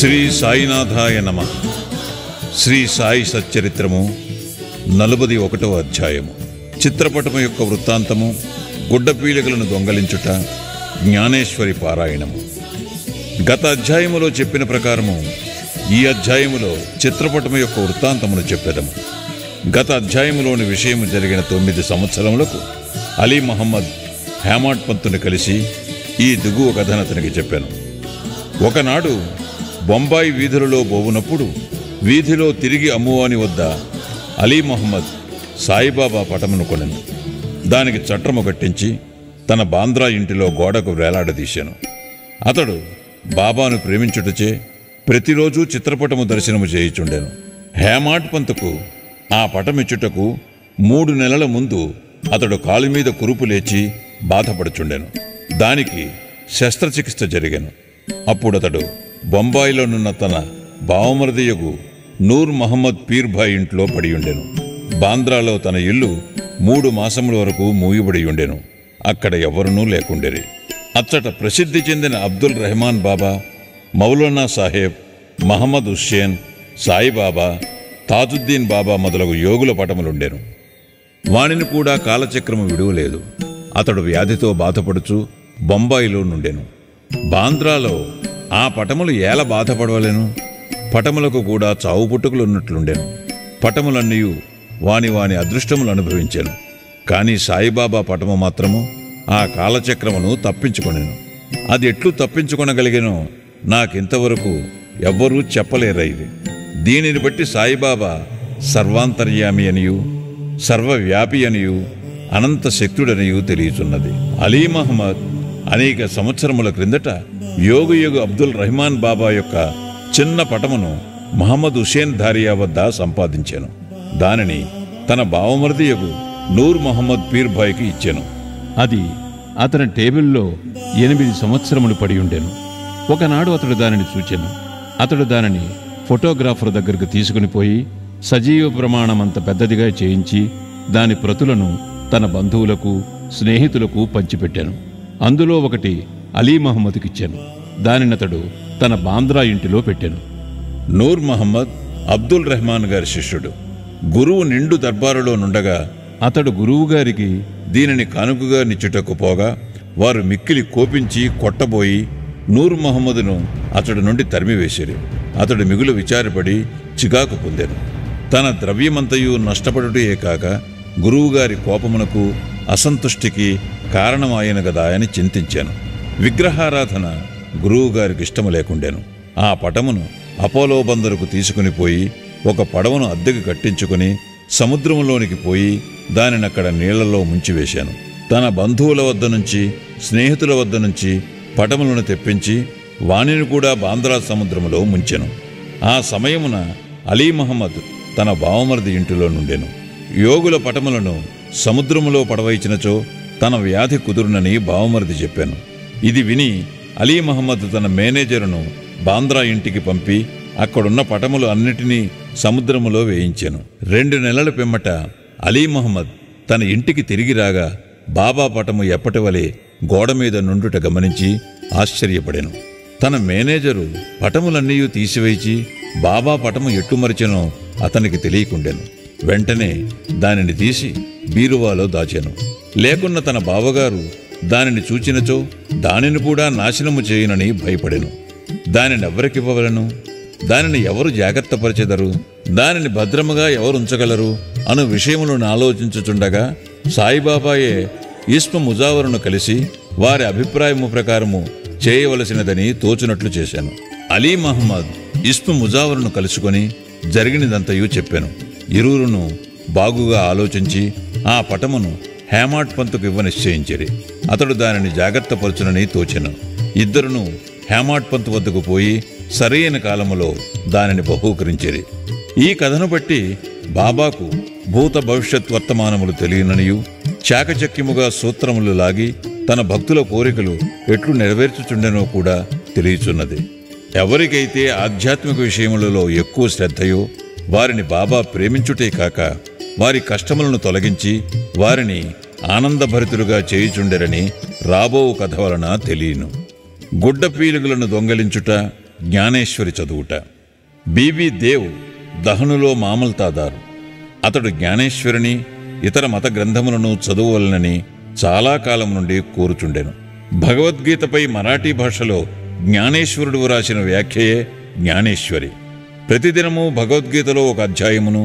శ్రీ సాయినాథాయ నమః. శ్రీ సాయి సచ్చరిత్రము 41వ అధ్యాయము. చిత్రపటము యొక్క వృత్తాంతము, గుడ్డపీలికలను దొంగలించుట, జ్ఞానేశ్వరి పారాయణము. గత అధ్యాయములో చెప్పిన ప్రకారము ఈ అధ్యాయములో చిత్రపటము యొక్క వృత్తాంతమును చెప్పెదము. గత అధ్యాయములోని విషయము జరిగిన 9 సంవత్సరములకు అలీ మహమ్మద్ హేమాడ్ పంతుని కలిసి ఈ దిగువ కథను అతనికి చెప్పాను. ఒకనాడు బొంబాయి వీధులలో పోవునప్పుడు వీధిలో తిరిగి అమ్మువాని వద్ద అలీ మహమ్మద్ సాయిబాబా పటమును కొనెను. దానికి చట్రము కట్టించి తన బాంద్రా ఇంటిలో గోడకు వేలాడదీశాను. అతడు బాబాను ప్రేమించుటచే ప్రతిరోజు చిత్రపటము దర్శనము చేయుచుండెను. హేమాడ్ పంతుకు ఆ పటమిచ్చుటకు 3 నెలల ముందు అతడు కాలు మీద కురుపు లేచి బాధపడుచుండెను. దానికి శస్త్రచికిత్స జరిగాను. అప్పుడతడు బొంబాయిలోనున్న తన బావమరదియగు నూర్ మహమ్మద్ పీర్భాయ్ ఇంట్లో పడియుండెను. బాంద్రాలో తన ఇల్లు 3 మాసముల వరకు మూయబడి ఉండెను. అక్కడ ఎవ్వరూ లేకుండేరి. అచ్చట ప్రసిద్ధి చెందిన అబ్దుల్ రెహమాన్ బాబా, మౌలానా సాహెబ్, మహమ్మద్ హుస్సేన్, సాయిబాబా, తాజుద్దీన్ బాబా మొదలగు యోగుల పటములుండెను. వానిని కూడా కాలచక్రము విడువలేదు. అతడు వ్యాధితో బాధపడుచు బొంబాయిలో నుండెను. బాంద్రాలో ఆ పటములు ఏల బాధపడవలెను. పటములకు కూడా చావు పుట్టుకలున్నట్లుండెను. పటములన్నీ వాని వాని అదృష్టములు అనుభవించాను. కానీ సాయిబాబా పటము మాత్రము ఆ కాలచక్రమును తప్పించుకొనెను. అది ఎట్లు తప్పించుకొనగలిగెనో నాకింతవరకు ఎవ్వరూ చెప్పలేరైది. దీనిని బట్టి సాయిబాబా సర్వాంతర్యామి అనియు సర్వవ్యాపి అనియు అనంత శక్తుడనియు తెలియచున్నది. అలీ మహమ్మద్ అనేక సంవత్సరముల క్రిందట యోగు అబ్దుల్ రెహమాన్ బాబా యొక్క చిన్న పటమును మహమ్మద్ హుస్సేన్ ధారియా వద్ద సంపాదించాను. దానిని తన బావమరిదియగు నూర్ మహమ్మద్ పీర్భాయ్కి ఇచ్చాను. అది అతని టేబుల్లో 8 సంవత్సరములు పడి ఉండెను. ఒకనాడు అతడు దానిని చూచెను. అతడు దానిని ఫోటోగ్రాఫర్ దగ్గరకు తీసుకుని పోయి సజీవ ప్రమాణమంత పెద్దదిగా చేయించి దాని ప్రతులను తన బంధువులకు, స్నేహితులకు పంచిపెట్టాను. అందులో ఒకటి అలీ మహమ్మద్కిచ్చాను. దానినతడు తన బాంద్రా ఇంటిలో పెట్టాను. నూర్ మహమ్మద్ అబ్దుల్ రెహమాన్ గారి శిష్యుడు. గురువు నిండు దర్బారులో నుండగా అతడు గురువుగారికి దీనిని కానుకగా నిచ్చుటకు పోగా వారు మిక్కిలి కోపించి కొట్టబోయి నూర్ మహమ్మదును అతడి నుండి తరిమివేసిరి. అతడు మిగులు విచారపడి చికాకు పొందెను. తన ద్రవ్యమంతయు నష్టపడుటే కాక గురువుగారి కోపమునకు, అసంతుష్టికి కారణమాయను గదా అని చింతించాను. విగ్రహారాధన గురువుగారికి ఇష్టము లేకుండెను. ఆ పటమును అపోలో బందరుకు తీసుకుని పోయి ఒక పడవను అద్దెకు కట్టించుకుని సముద్రములోనికి పోయి దానినక్కడ నీళ్లలో ముంచివేశాను. తన బంధువుల వద్ద నుంచి, స్నేహితుల వద్ద నుంచి పటములను తెప్పించి వానిని కూడా బాంద్రా సముద్రములో ముంచెను. ఆ సమయమున అలీ మహమ్మద్ తన బావమరిది ఇంటిలో నుండెను. యోగుల పటములను సముద్రములో పడవైచినచో తన వ్యాధి కుదురునని బావమరిది చెప్పాను. ఇది విని అలీ మహమ్మద్ తన మేనేజరును బాంద్రా ఇంటికి పంపి అక్కడున్న పటములు అన్నిటినీ సముద్రములో వేయించాను. 2 నెలల పిమ్మట అలీ మహమ్మద్ తన ఇంటికి తిరిగి రాగా బాబా పటము ఎప్పటివలే గోడ మీద నుండుట గమనించి ఆశ్చర్యపడెను. తన మేనేజరు పటములన్నీ తీసివేచి బాబా పటము ఎట్టుమరిచెనో అతనికి తెలియకుండెను. వెంటనే దానిని తీసి బీరువాలో దాచెను. లేకున్న తన బావగారు దానిని చూచినచో దానిని కూడా నాశనము చేయనని భయపడెను. దానినెవ్వరికివ్వవలను? దానిని ఎవరు జాగ్రత్తపరిచెదరు? దానిని భద్రముగా ఎవరు ఉంచగలరు అను విషయములను ఆలోచించుచుండగా సాయిబాబాయే ఇస్మ ముజావరును కలిసి వారి అభిప్రాయము ప్రకారము చేయవలసినదని తోచునట్లు చేశాను. అలీ మహమ్మద్ ఇస్మ ముజావరును కలుసుకొని జరిగినదంతయు చెప్పాను. ఇరువురును బాగుగా ఆలోచించి ఆ పటమును హేమాడ్ పంతుకు ఇవ్వ నిశ్చయించిరి. అతడు దానిని జాగ్రత్తపరచునని తోచెను. ఇద్దరును హేమాడ్ పంతు వద్దకు పోయి సరైన కాలములో దానిని బహూకరించిరి. ఈ కథను బట్టి బాబాకు భూత భవిష్యత్ వర్తమానములు తెలియననియు చాకచక్యముగా సూత్రములు లాగి తన భక్తుల కోరికలు ఎట్లు నెరవేర్చుచుండెనో కూడా తెలియచున్నది. ఎవరికైతే ఆధ్యాత్మిక విషయములలో ఎక్కువ శ్రద్ధయో వారిని బాబా ప్రేమించుటే కాక వారి కష్టములను తొలగించి వారిని ఆనందభరితులుగా చేయుచుండెరని రాబో కథ వలన తెలియను. గుడ్డ పీలుగులను దొంగలించుట, జ్ఞానేశ్వరి చదువుట. బీబీ దేవ్ దహనులో మామల్తాదారు. అతడు జ్ఞానేశ్వరిని ఇతర మత గ్రంథములను చదువువలనని చాలా కాలం నుండి కోరుచుండెను. భగవద్గీతపై మరాఠీ భాషలో జ్ఞానేశ్వరుడు వ్రాసిన వ్యాఖ్యయే జ్ఞానేశ్వరి. ప్రతిదినము భగవద్గీతలో ఒక అధ్యాయమును,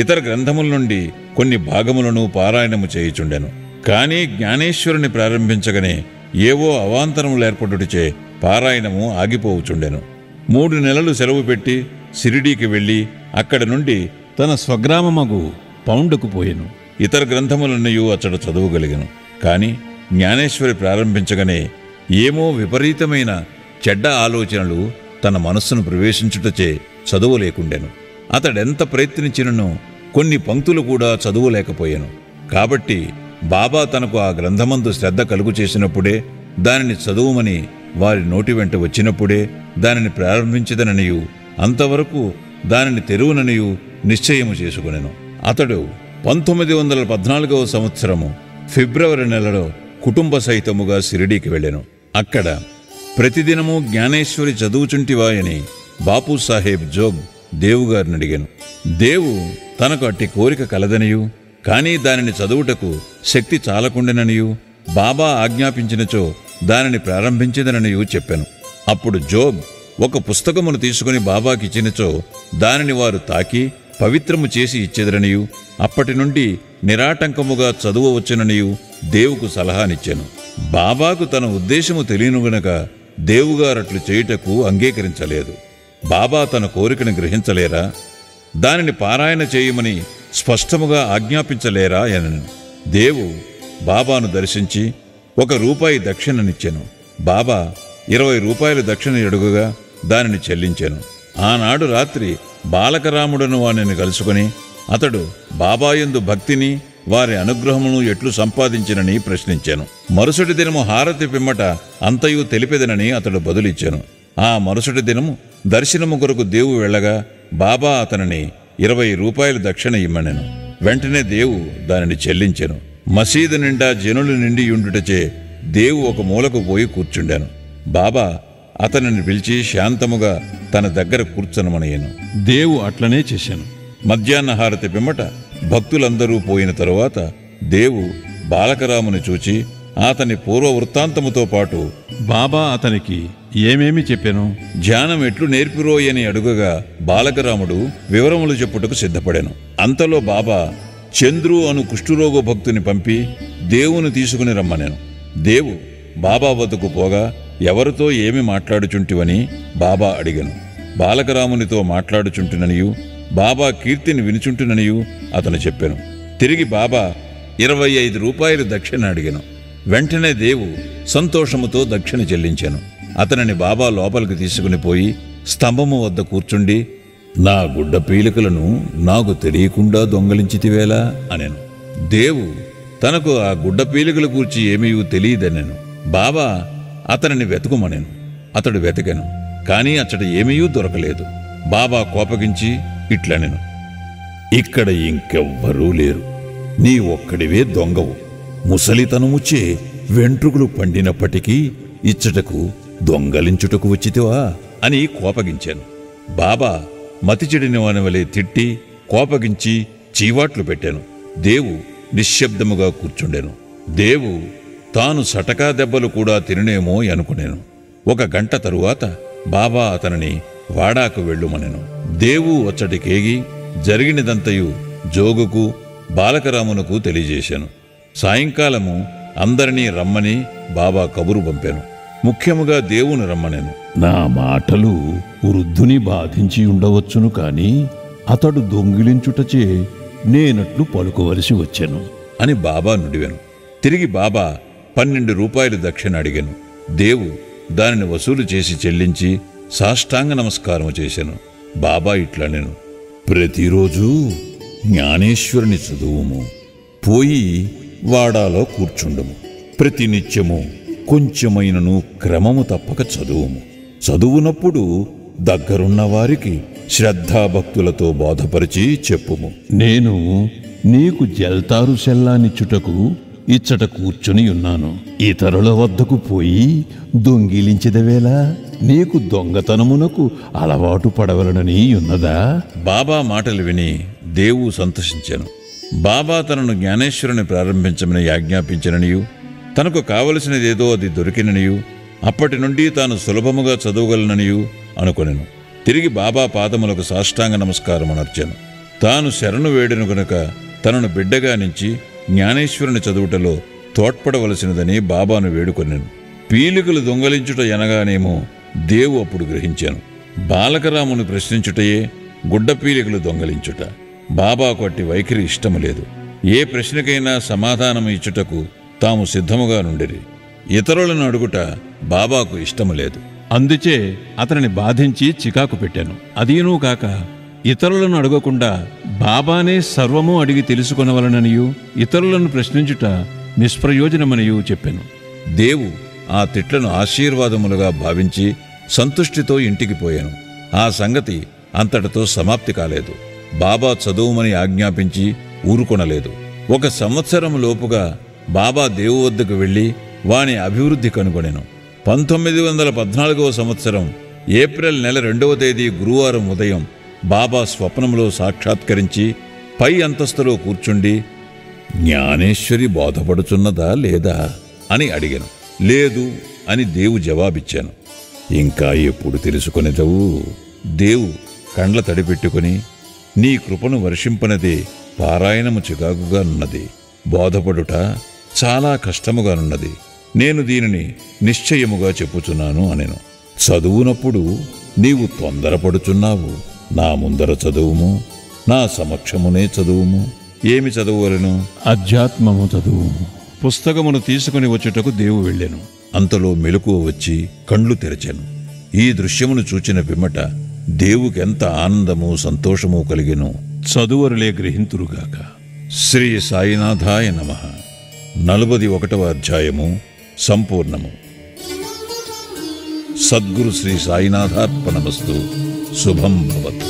ఇతర గ్రంథముల నుండి కొన్ని భాగములను పారాయణము చేయుచుండెను. కానీ జ్ఞానేశ్వరుని ప్రారంభించగానే ఏవో అవాంతరములు ఏర్పడుటచే పారాయణము ఆగిపోవుచుండెను. 3 నెలలు సెలవు పెట్టి షిరిడీకి వెళ్లి అక్కడ నుండి తన స్వగ్రామమగు పౌండుకు పోయెను. ఇతర గ్రంథములన్నయూ అచ్చట చదువుగలిగెను. కాని జ్ఞానేశ్వరి ప్రారంభించగానే ఏమో విపరీతమైన చెడ్డ ఆలోచనలు తన మనస్సును ప్రవేశించుటచే చదువులేకుండెను. అతడెంత ప్రయత్నించినను కొన్ని పంక్తులు కూడా చదువులేకపోయాను. కాబట్టి బాబా తనకు ఆ గ్రంథమందు శ్రద్ధ కలుగు చేసినప్పుడే, దానిని చదువుమని వారి నోటి వెంట వచ్చినప్పుడే దానిని ప్రారంభించదననియు, అంతవరకు దానిని తెరువుననియు నిశ్చయము చేసుకునెను. అతడు 1914వ సంవత్సరము ఫిబ్రవరి నెలలో కుటుంబ సహితముగా షిరిడీకి వెళ్ళెను. అక్కడ ప్రతిదినము జ్ఞానేశ్వరి చదువుచుంటివాయని బాపూసాహెబ్ జోగ్ దేవుగారిని అడిగాను. దేవు తనకు అట్టి కోరిక కలదనియు, కానీ దానిని చదువుటకు శక్తి చాలకుండెననియు, బాబా ఆజ్ఞాపించినచో దానిని ప్రారంభించదననియు చెప్పాను. అప్పుడు జోగ్ ఒక పుస్తకమును తీసుకుని బాబాకిచ్చినచో దానిని వారు తాకి పవిత్రము చేసి ఇచ్చెదరనియు, అప్పటి నుండి నిరాటంకముగా చదువవచ్చుననియు దేవుకు సలహానిచ్చాను. బాబాకు తన ఉద్దేశము తెలియను గనక దేవుగారట్లు చేయుటకు అంగీకరించలేదు. బాబా తన కోరికను గ్రహించలేరా? దానిని పారాయణ చేయమని స్పష్టముగా ఆజ్ఞాపించలేరా అనను. దేవు బాబాను దర్శించి ₹1 దక్షిణనిచ్చెను. బాబా ₹20 దక్షిణ అడుగుగా దానిని చెల్లించెను. ఆనాడు రాత్రి బాలకరాముడను వానిని కలుసుకుని అతడు బాబాయందు భక్తిని, వారి అనుగ్రహమును ఎట్లు సంపాదించినని ప్రశ్నించాను. మరుసటి దినము హారతి పిమ్మట అంతయు తెలిపెదనని అతడు బదులిచ్చాను. ఆ మరుసటి దినము దర్శనము కొరకు దేవు వెళ్ళగా బాబా అతనిని ₹20 దక్షిణ ఇమ్మనెను. వెంటనే దేవు దానిని చెల్లించెను. మసీదు నిండా జనులు నిండి ఉండుటచే దేవు ఒక మూలకు పోయి కూర్చుండాను. బాబా అతనిని పిలిచి శాంతముగా తన దగ్గర కూర్చొనమనయ్యను. దేవు అట్లనే చేశాను. మధ్యాహ్న హారతి పిమ్మట భక్తులందరూ పోయిన తరువాత దేవు బాలకరాముని చూచి అతని పూర్వ వృత్తాంతముతో పాటు బాబా అతనికి ఏమేమి చెప్పాను, ధ్యానం ఎట్లు నేర్పిరోయని అడుగగా బాలకరాముడు వివరములు చెప్పుటకు సిద్ధపడాను. అంతలో బాబా చంద్రు అను కుష్ఠురోగ భక్తుని పంపి దేవుని తీసుకుని రమ్మనెను. దేవు బాబా వద్దకు పోగా ఎవరితో ఏమి మాట్లాడుచుంటివని బాబా అడిగను. బాలకరామునితో మాట్లాడుచుంటుననియు, బాబా కీర్తిని వినుచుంటుననియు అతను చెప్పాను. తిరిగి బాబా ₹25 దక్షిణ అడిగాను. వెంటనే దేవు సంతోషముతో దక్షిణ చెల్లించాను. అతనిని బాబా లోపలికి తీసుకుని పోయి స్తంభము వద్ద కూర్చుండి, నా గుడ్డ పీలికలను నాకు తెలియకుండా దొంగలించితివేలా అనెను. దేవు తనకు ఆ గుడ్డ పీలికల గూర్చి ఏమీ తెలియదనెను. బాబా అతనిని వెతుకుమనెను. అతడు వెతికెను, కానీ అచ్చట ఏమీ దొరకలేదు. బాబా కోపగించి ఇట్లనెను, ఇక్కడ ఇంకెవ్వరూ లేరు, నీ ఒక్కడివే దొంగవు. ముసలితనముచే వెంట్రుకలు పండినప్పటికీ ఇచ్చటకు దొంగలించుటకు వచ్చితివా అని కోపగించాను. బాబా మతిచెడిన వాని వలె తిట్టి కోపగించి చీవాట్లు పెట్టాను. దేవు నిశ్శబ్దముగా కూర్చుండెను. దేవు తాను సటకా దెబ్బలు కూడా తిననేమో అనుకునేను. 1 గంట తరువాత బాబా అతనిని వాడాకు వెళ్ళుమనెను. దేవు వచ్చటికేగి జరిగినదంతయు జోగుకు బాలకరామునకు తెలియజేశాను. సాయంకాలము అందరినీ రమ్మని బాబా కబురు పంపాను. ముఖ్యముగా దేవుని రమ్మనెను. నా మాటలు వృద్ధుని బాధించి ఉండవచ్చును, కాని అతడు దొంగిలించుటచే నేనట్లు పలుకోవలసి వచ్చెను అని బాబా నుడివెను. తిరిగి బాబా ₹12 దక్షిణ అడిగాను. దేవు దానిని వసూలు చేసి చెల్లించి సాష్టాంగ నమస్కారము చేశాను. బాబా ఇట్లనెను, ప్రతిరోజు జ్ఞానేశ్వరుని చదువుము, పోయి వాడాలో కూర్చుండము. ప్రతినిత్యము కొంచెమైనను క్రమము తప్పక చదువుము. చదువునప్పుడు దగ్గరున్న వారికి శ్రద్ధాభక్తులతో బోధపరిచి చెప్పుము. నేను నీకు జల్తారు సెల్లానిచ్చుటకు ఇచ్చట కూర్చుని ఉన్నాను. ఇతరుల వద్దకు పోయి దొంగిలించదవేలా నీకు దొంగతనమునకు అలవాటు పడవలనని ఉన్నదా? బాబా మాటలు విని దేవు సంతోషించాను. బాబా తనను జ్ఞానేశ్వరుని ప్రారంభించమని ఆజ్ఞాపించననియు, తనకు కావలసినదేదో అది దొరికిననియు, అప్పటి నుండి తాను సులభముగా చదవగలననియు అనుకొనెను. తిరిగి బాబా పాదములకు సాష్టాంగ నమస్కారమునర్చాను. తాను శరణు వేడెను గనుక తనను బిడ్డగా నుంచి జ్ఞానేశ్వరుని చదువుటలో తోడ్పడవలసినదని బాబాను వేడుకొనెను. పీలికలు దొంగలించుట ఎనగానేమో దేవు అప్పుడు గ్రహించాను. బాలకరామును ప్రశ్నించుటయే గుడ్డ పీలికలు దొంగలించుట. బాబాకు అట్టి వైఖరి ఇష్టము లేదు. ఏ ప్రశ్నకైనా సమాధానం ఇచ్చుటకు తాము సిద్ధముగా నుండిరి. ఇతరులను అడుగుట బాబాకు ఇష్టము లేదు. అందుచే అతనిని బాధించి చికాకు పెట్టాను. అదీనూ కాక ఇతరులను అడగకుండా బాబానే సర్వము అడిగి తెలుసుకొనవలననియు, ఇతరులను ప్రశ్నించుట నిష్ప్రయోజనమనియు చెప్పాను. దేవు ఆ తిట్లను ఆశీర్వాదములుగా భావించి సంతుష్టితో ఇంటికి పోయాను. ఆ సంగతి అంతటితో సమాప్తి కాలేదు. బాబా చదువుమని ఆజ్ఞాపించి ఊరుకొనలేదు. 1 సంవత్సరం లోపుగా బాబా దేవు వద్దకు వెళ్లి వాని అభివృద్ధి కనుగొనెను. 1914వ సంవత్సరం ఏప్రిల్ నెల 2వ తేదీ గురువారం ఉదయం బాబా స్వప్నంలో సాక్షాత్కరించి పై అంతస్తులో కూర్చుండి, జ్ఞానేశ్వరి బోధపడుచున్నదా లేదా అని అడిగాను. లేదు అని దేవు జవాబిచ్చాను. ఇంకా ఎప్పుడు తెలుసుకొనేదవు? దేవు కండ్ల తడిపెట్టుకుని, నీ కృపను వర్షింపనదే పారాయణము చికాకుగానున్నది, బోధపడుట చాలా కష్టముగానున్నది. నేను దీనిని నిశ్చయముగా చెప్పుచున్నాను అనెను. చదువునప్పుడు నీవు తొందరపడుచున్నావు. నా ముందర చదువుము, నా సమక్షమునే చదువుము. ఏమి చదువువలను? అధ్యాత్మము చదువుము. పుస్తకమును తీసుకుని వచ్చుటకు దేవు వెళ్ళాను. అంతలో మెలకువ వచ్చి కండ్లు తెరచాను. ఈ దృశ్యమును చూచిన పిమ్మట దేవుకెంత ఆనందము సంతోషము కలిగెను. చదువరులే గ్రహింతురుగాక. శ్రీ సాయినాథాయ నమః. 41వ అధ్యాయము సంపూర్ణము. సద్గురు శ్రీ సాయినాథార్పణమస్తు. శుభం భవతు.